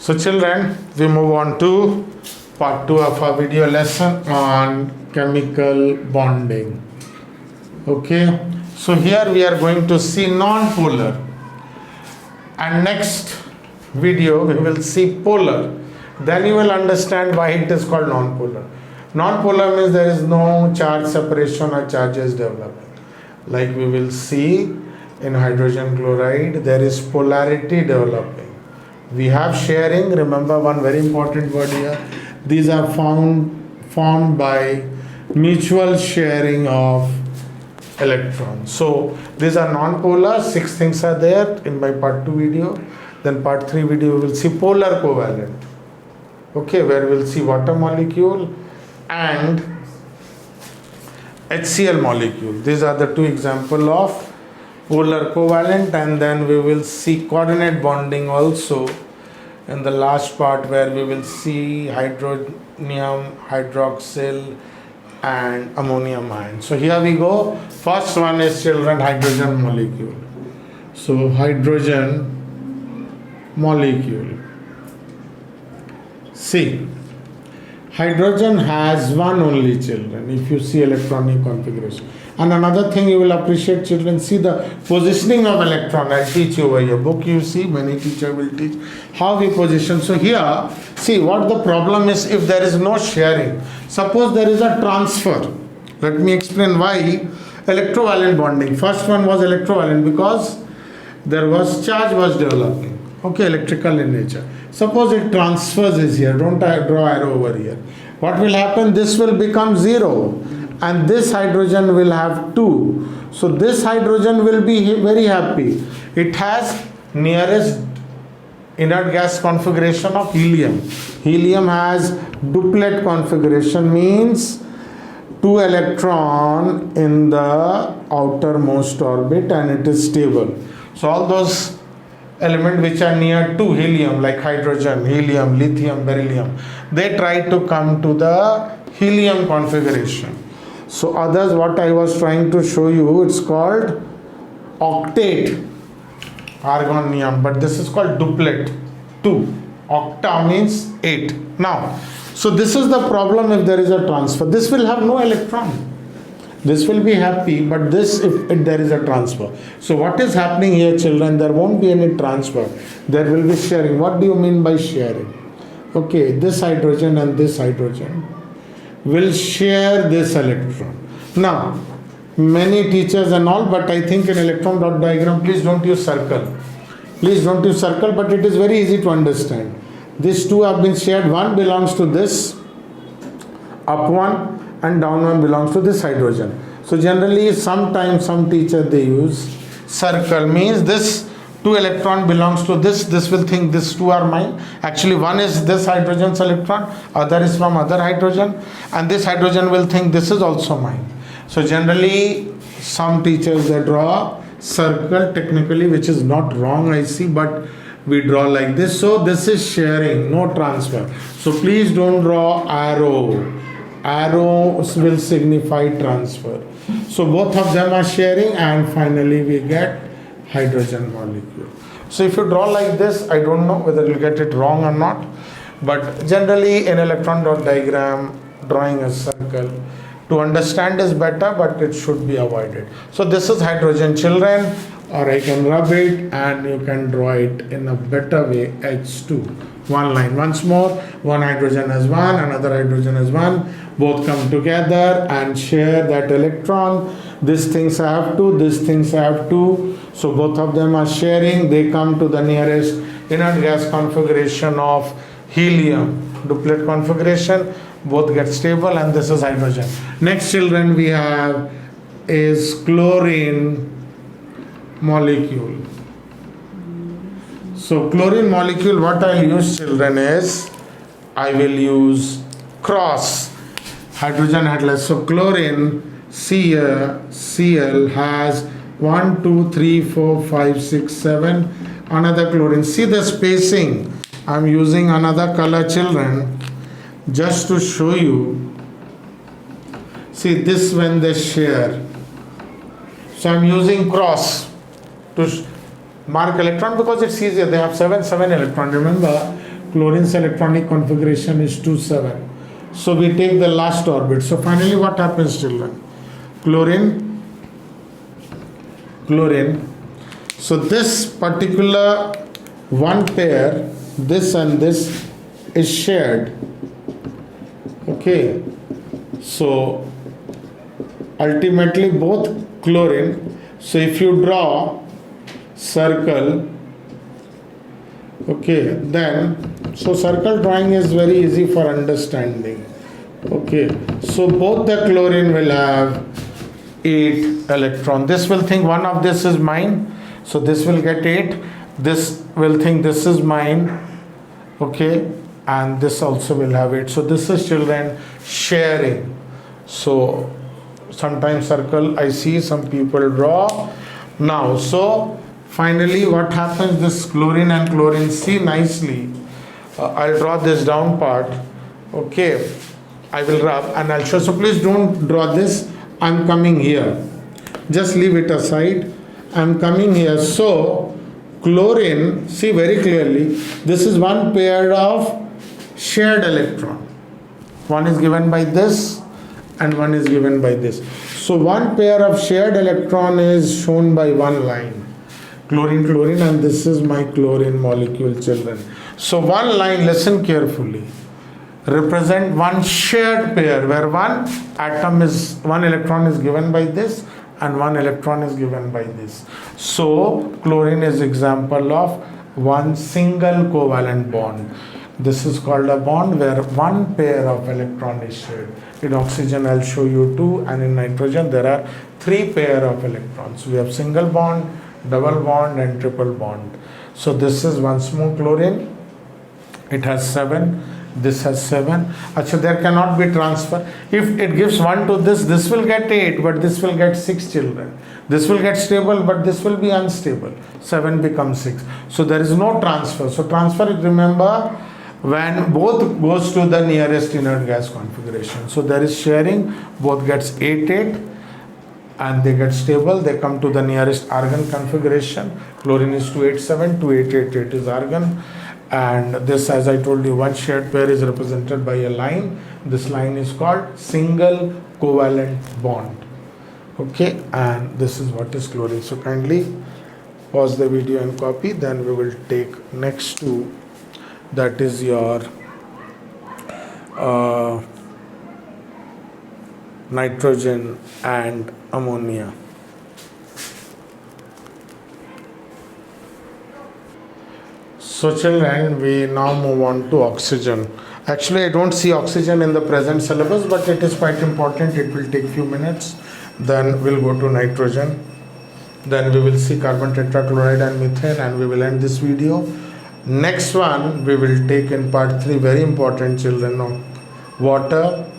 So children, we move on to part 2 of our video lesson on chemical bonding. Okay, so here we are going to see non-polar, and next video we will see polar. Then you will understand why it is called non-polar. Non-polar means there is no charge separation or charges developing. Like we will see in hydrogen chloride, there is polarity developing. We have sharing. Remember one very important word here. These are formed by mutual sharing of electrons. So these are non-polar. 6 things are there in my part 2 video. Then part 3 video we will see polar covalent. Okay, where we will see water molecule and HCl molecule. These are the 2 examples of polar covalent, and then we will see coordinate bonding also in the last part, where we will see hydronium, hydroxyl and ammonium ion. So here we go. First one is children hydrogen molecule. So hydrogen molecule. See, hydrogen has one only, children, if you see electronic configuration. And another thing you will appreciate, children, see the positioning of electron. I'll teach you over your book. You see, many teachers will teach how we position. So here, see what the problem is if there is no sharing. Suppose there is a transfer. Let me explain why electrovalent bonding. First one was electrovalent because there was charge was developing. Okay, electrical in nature. Suppose it transfers is here. Don't draw arrow over here. What will happen? This will become 0. And this hydrogen will have 2. So this hydrogen will be very happy. It has nearest inert gas configuration of helium. Helium has duplet configuration, means 2 electron in the outermost orbit, and it is stable. So all those elements which are near to helium, like hydrogen, helium, lithium, beryllium, they try to come to the helium configuration. So others, what I was trying to show you, it's called octet, argonium, but this is called duplet, 2. Octa means 8. Now, so this is the problem if there is a transfer. This will have no electron. This will be happy, but this if there is a transfer. So what is happening here, children? There won't be any transfer. There will be sharing. What do you mean by sharing? Okay, this hydrogen and this hydrogen will share this electron. Now, many teachers and all, but I think in electron dot diagram, please don't use circle. Please don't use circle, but it is very easy to understand. These 2 have been shared. One belongs to this, up one, and down one belongs to this hydrogen. So generally, sometimes some teacher they use circle, means this 2 electron belongs to this. This will think this 2 are mine. Actually, one is this hydrogen's electron, other is from other hydrogen, and this hydrogen will think this is also mine. So generally, some teachers they draw circle technically, which is not wrong, I see, but we draw like this. So this is sharing, no transfer. So please don't draw arrow. Arrows will signify transfer. So both of them are sharing, and finally we get hydrogen molecule. So if you draw like this, I don't know whether you'll get it wrong or not, but generally in electron dot diagram, drawing a circle to understand is better, but it should be avoided. So this is hydrogen, children, or I can rub it and you can draw it in a better way, H2. One line. Once more, one hydrogen has 1, another hydrogen has 1. Both come together and share that electron. These things have 2, these things have 2. So both of them are sharing. They come to the nearest inert gas configuration of helium, duplet configuration. Both get stable, and this is hydrogen. Next, children, we have is chlorine molecule. So chlorine molecule, what I will use, children, is I will use cross. Hydrogen had less. So chlorine Cl has 1, 2, 3, 4, 5, 6, 7. Another chlorine. See the spacing. I am using another color, children, just to show you. See this when they share. So I am using cross to mark electron because it's easier. They have 7 electron. Remember, Chlorine's electronic configuration is 2,7. So we take the last orbit. So finally what happens, children? Chlorine. So this particular one pair, this and this is shared. Okay. So ultimately both chlorine. So if you draw circle, okay, then so circle drawing is very easy for understanding. Okay, so both the chlorine will have 8 electron. This will think one of this is mine, so this will get 8. This will think this is mine, okay, and this also will have 8. So this is, children, sharing. So sometimes circle I see some people draw. Now so finally what happens, this chlorine and chlorine, see nicely, I'll draw this down part. Okay, I will rub and I'll show. So please don't draw this. I'm coming here, just leave it aside. I'm coming here. So chlorine, see very clearly, this is one pair of shared electron. One is given by this and one is given by this. So one pair of shared electron is shown by one line, chlorine, chlorine, and this is my chlorine molecule, children. So one line, listen carefully, represent one shared pair where one electron is given by this and one electron is given by this. So chlorine is example of one single covalent bond. This is called a bond where one pair of electron is shared. In oxygen I'll show you 2, and in nitrogen there are 3 pair of electrons. We have single bond, double bond and triple bond. So this is one small chlorine. It has 7. This has 7. Achha, there cannot be transfer. If it gives 1 to this, this will get 8, but this will get 6, children. This will get stable, but this will be unstable. 7 becomes 6. So there is no transfer. So transfer, remember, when both goes to the nearest inert gas configuration. So there is sharing, both gets 8, 8, and they get stable. They come to the nearest argon configuration. Chlorine is 287, 2888 is argon. And this, as I told you, one shared pair is represented by a line. This line is called single covalent bond. Okay, and this is what is chlorine. So kindly pause the video and copy. Then we will take next two. That is your nitrogen and ammonia. So children, we now move on to oxygen. Actually, I don't see oxygen in the present syllabus, but it is quite important. It will take few minutes. Then we'll go to nitrogen. Then we will see carbon tetrachloride and methane, and we will end this video. Next one we will take in part 3, very important, children, of water,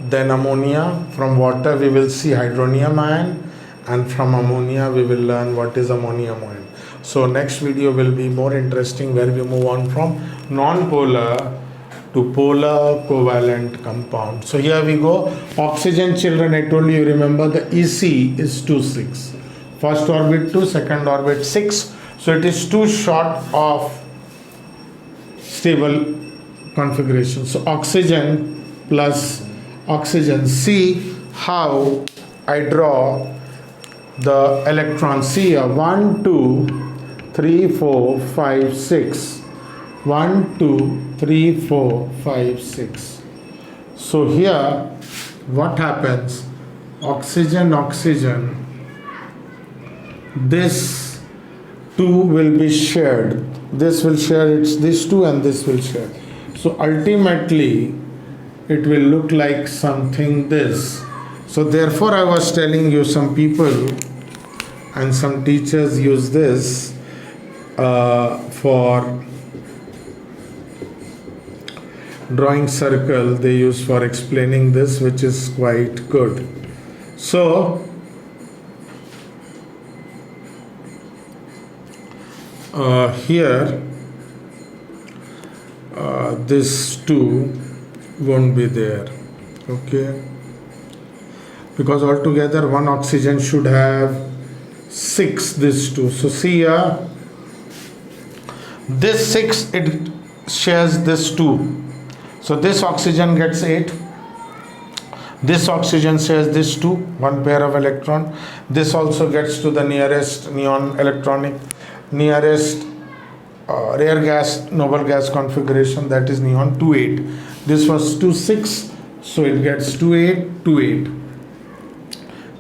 then ammonia. From water we will see hydronium ion, and from ammonia we will learn what is ammonium ion. So next video will be more interesting, where we move on from non-polar to polar covalent compound. So here we go. Oxygen, children, I told you, remember the EC is 2, 6. First orbit 2, second orbit 6. So it is too short of stable configuration. So oxygen plus oxygen. See how I draw the electron. See here, 1, 2, 3, 4, 5, 6. 1, 2, 3, 4, 5, 6. So here what happens? Oxygen, oxygen. This 2 will be shared. This will share this 2 and this will share. So ultimately it will look like something this. So therefore I was telling you, some people and some teachers use this for drawing circle. They use for explaining this, which is quite good. So here this 2 won't be there, okay, because altogether one oxygen should have 6, this 2. So see here, This 6, it shares this 2. So this oxygen gets 8. This oxygen shares this 2, one pair of electron. This also gets to the nearest neon electronic, nearest rare gas, noble gas configuration, that is neon 2, 8. This was 2, 6, so it gets 2, 8, 2, 8.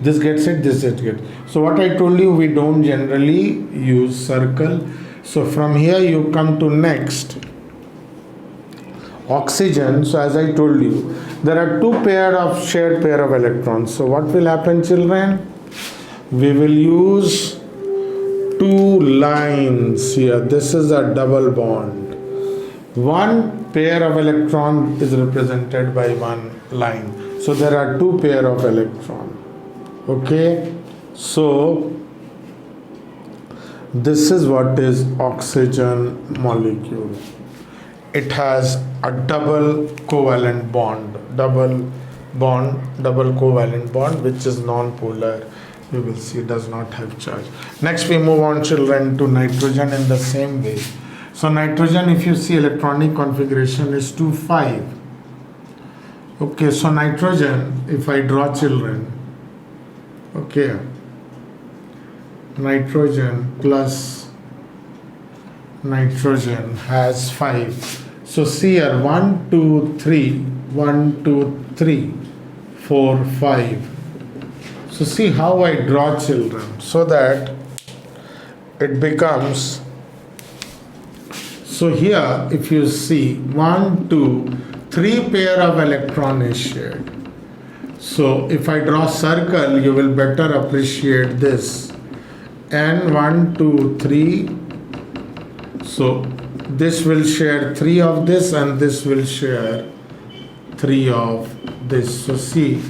This gets it, this gets it. So what I told you, we don't generally use circle. So from here you come to next, oxygen. So as I told you, there are two shared pair of electrons. So what will happen, children? We will use two lines here. This is a double bond. One pair of electron is represented by one line. So there are two pair of electron. Okay. So this is what is oxygen molecule. It has a double covalent bond, double covalent bond, which is non-polar. You will see does not have charge. Next we move on, children, to nitrogen in the same way. So nitrogen, if you see electronic configuration is 2, 5. Okay, so nitrogen, if I draw, children, okay, nitrogen plus nitrogen has 5. So see here, 1, 2, 3, 1, 2, 3, 4, 5. So see how I draw, children, so that it becomes, so here if you see 1, 2, 3 pair of electron is shared. So if I draw circle, you will better appreciate this. And 1, 2, 3. So this will share 3 of this and this will share 3 of this. So see,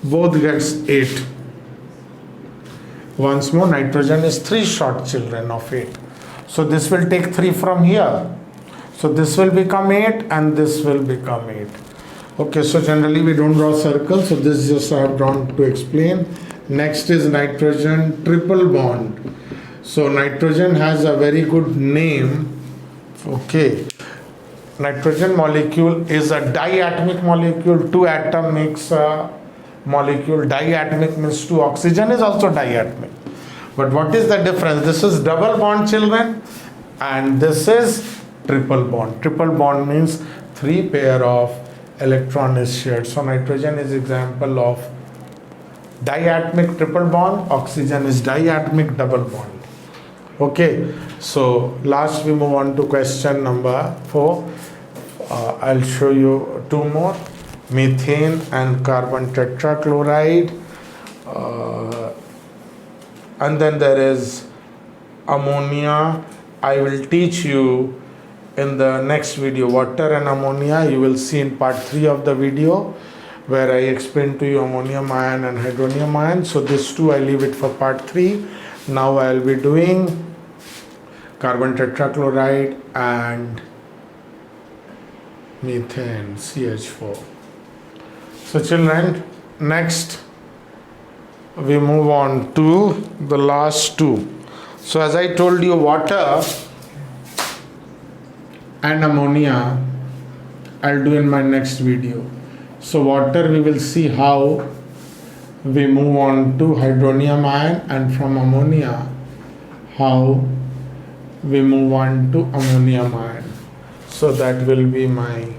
both gets 8. Once more, nitrogen is 3 short, children, of 8. So this will take 3 from here. So this will become 8 and this will become 8. Okay, so generally we don't draw circles. So this just I have drawn to explain. Next is nitrogen triple bond. So nitrogen has a very good name. Okay, nitrogen molecule is a diatomic molecule. 2 atom makes a molecule. Diatomic means 2. Oxygen is also diatomic. But what is the difference? This is double bond, children, and this is triple bond. Triple bond means 3 pair of electron is shared. So nitrogen is example of diatomic triple bond. Oxygen is diatomic double bond. Okay, so last we move on to question number 4. I'll show you 2 more. Methane and carbon tetrachloride. And then there is ammonia. I will teach you in the next video water and ammonia. You will see in part 3 of the video where I explain to you ammonium ion and hydronium ion. So this 2 I leave it for part 3. Now I will be doing carbon tetrachloride and methane, CH4. So children, next we move on to the last 2. So as I told you, water and ammonia I'll do in my next video. So water we will see how we move on to hydronium ion, and from ammonia how we move on to ammonium ion. So that will be my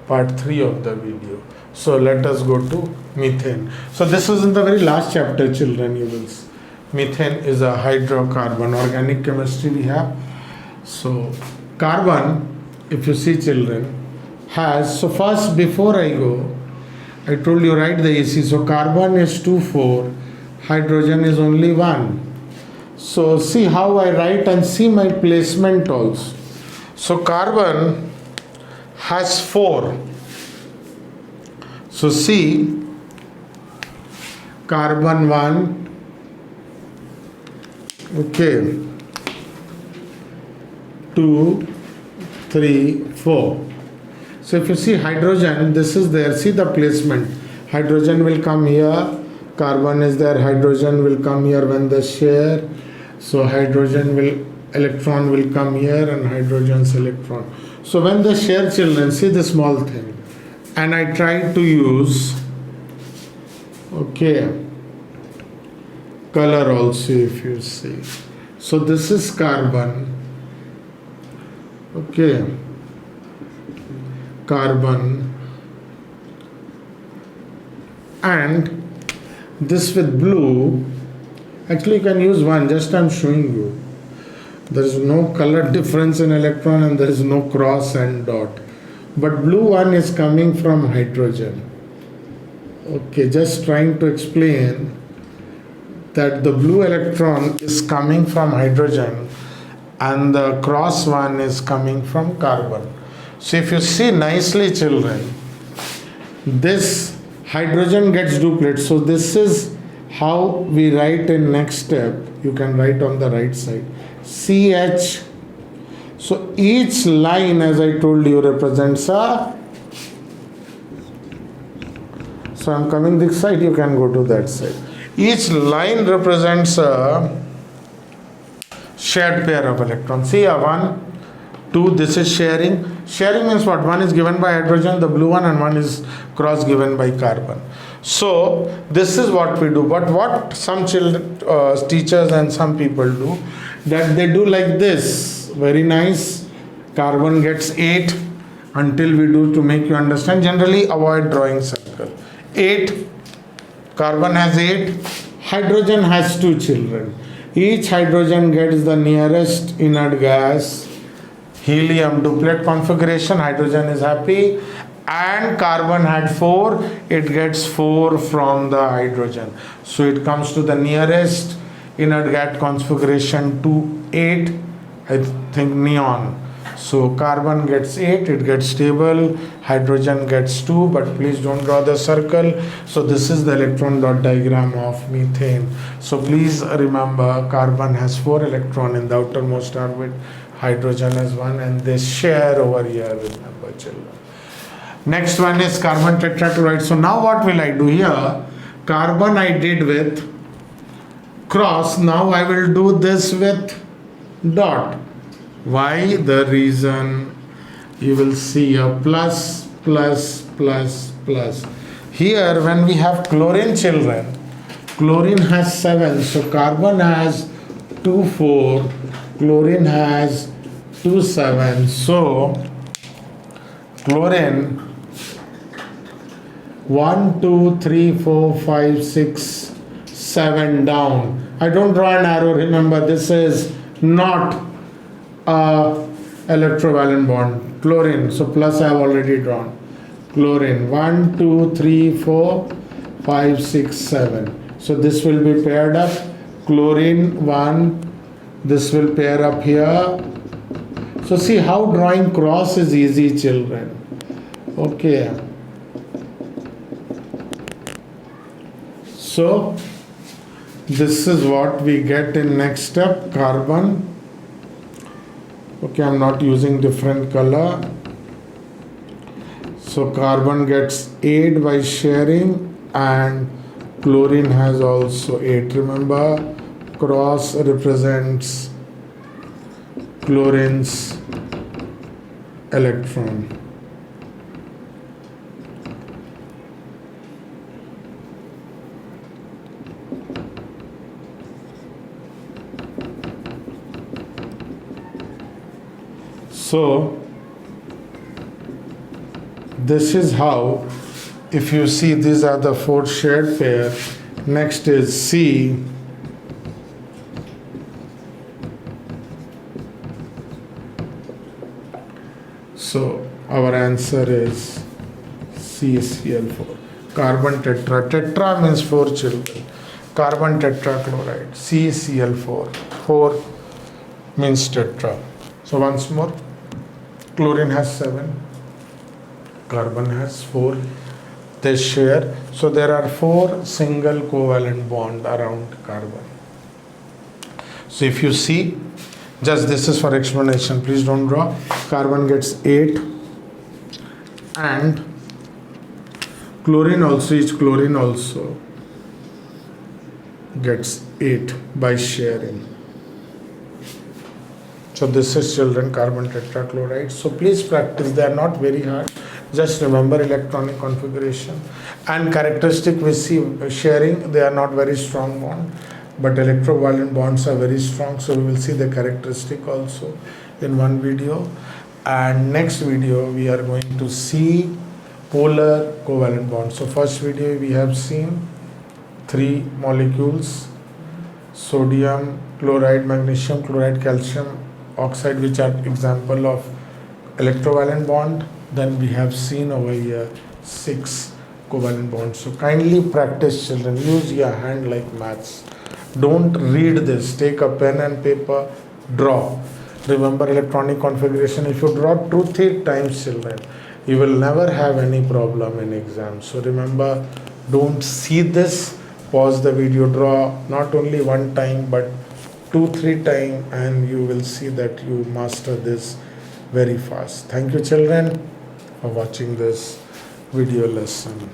part 3 of the video. So let us go to methane. So this is in the very last chapter, children. You will see methane is a hydrocarbon. Organic chemistry we have. So carbon, if you see, children, has, so first before I go, I told you write the AC. So carbon is 2, 4, hydrogen is only 1. So see how I write and see my placement also. So carbon has 4. So see, carbon 1, okay, 2, 3, 4. So if you see hydrogen, this is there, see the placement. Hydrogen will come here, carbon is there, hydrogen will come here when they share. So hydrogen will electron will come here and hydrogen's electron. So when they share, children, see the small thing, and I try to use, okay, color also, if you see. So this is carbon, okay, carbon, and this with blue. Actually you can use one, just I'm showing you. There is no color difference in electron and there is no cross and dot. But blue one is coming from hydrogen. Okay, just trying to explain that the blue electron is coming from hydrogen and the cross one is coming from carbon. So if you see nicely, children, this hydrogen gets duplicate. So this is how we write in next step. You can write on the right side CH. So each line, as I told you, represents a, so I'm coming this side, you can go to that side. Each line represents a shared pair of electrons. See, a 1, 2, this is sharing. Sharing means what? One is given by hydrogen, the blue one, and one is cross given by carbon. So this is what we do. But what some children, teachers and some people do, that they do like this. Very nice. Carbon gets 8 until we do, to make you understand. Generally avoid drawing circle. 8. Carbon has 8. Hydrogen has 2 children. Each hydrogen gets the nearest inert gas. Helium duplet configuration, hydrogen is happy, and carbon had 4, it gets 4 from the hydrogen. So it comes to the nearest inert gas configuration to 8, I think neon. So carbon gets 8, it gets stable, hydrogen gets 2, but please don't draw the circle. So this is the electron dot diagram of methane. So please remember, carbon has 4 electrons in the outermost orbit, hydrogen has 1, and they share over here, remember children. Next one is carbon tetrachloride. So now what will I do here? Carbon I did with cross, now I will do this with dot. Why? The reason you will see a plus, plus, plus, plus. Here when we have chlorine, children, chlorine has 7, so carbon has 2, 4, chlorine has 2, 7, so chlorine 1, 2, 3, 4, 5, 6, 7 down. I don't draw an arrow, remember this is not a electrovalent bond. Chlorine, so plus I have already drawn. Chlorine 1, 2, 3, 4, 5, 6, 7. So this will be paired up. Chlorine 1, this will pair up here. So see how drawing cross is easy, children. Okay. So this is what we get in next step, carbon. Okay, I'm not using different color. So carbon gets 8 by sharing, and chlorine has also 8. Remember, cross represents chlorine's electron. So this is how, if you see, these are the 4 shared pair. Next is C. So our answer is CCl4. Carbon tetra. Tetra means 4 children. Carbon tetrachloride. CCl4. 4 means tetra. So once more. Chlorine has 7, carbon has 4, they share. So there are 4 single covalent bond around carbon. So if you see, just this is for explanation, please don't draw. Carbon gets 8, and chlorine also, each chlorine also gets 8 by sharing. So this is children carbon tetrachloride. So please practice. They are not very hard. Just remember electronic configuration and characteristic we see sharing. They are not very strong bond, but electrovalent bonds are very strong. So we will see the characteristic also in one video. And next video we are going to see polar covalent bonds. So first video we have seen 3 molecules: sodium chloride, magnesium chloride, calcium oxide, which are example of electrovalent bond. Then we have seen over here 6 covalent bonds. So kindly practice, children. Use your hand like maths. Don't read this. Take a pen and paper, draw. Remember electronic configuration. If you draw 2-3 times, children, you will never have any problem in exam. So remember, don't see this, pause the video, draw not only one time but 2-3 times, and you will see that you master this very fast. Thank you, children, for watching this video lesson.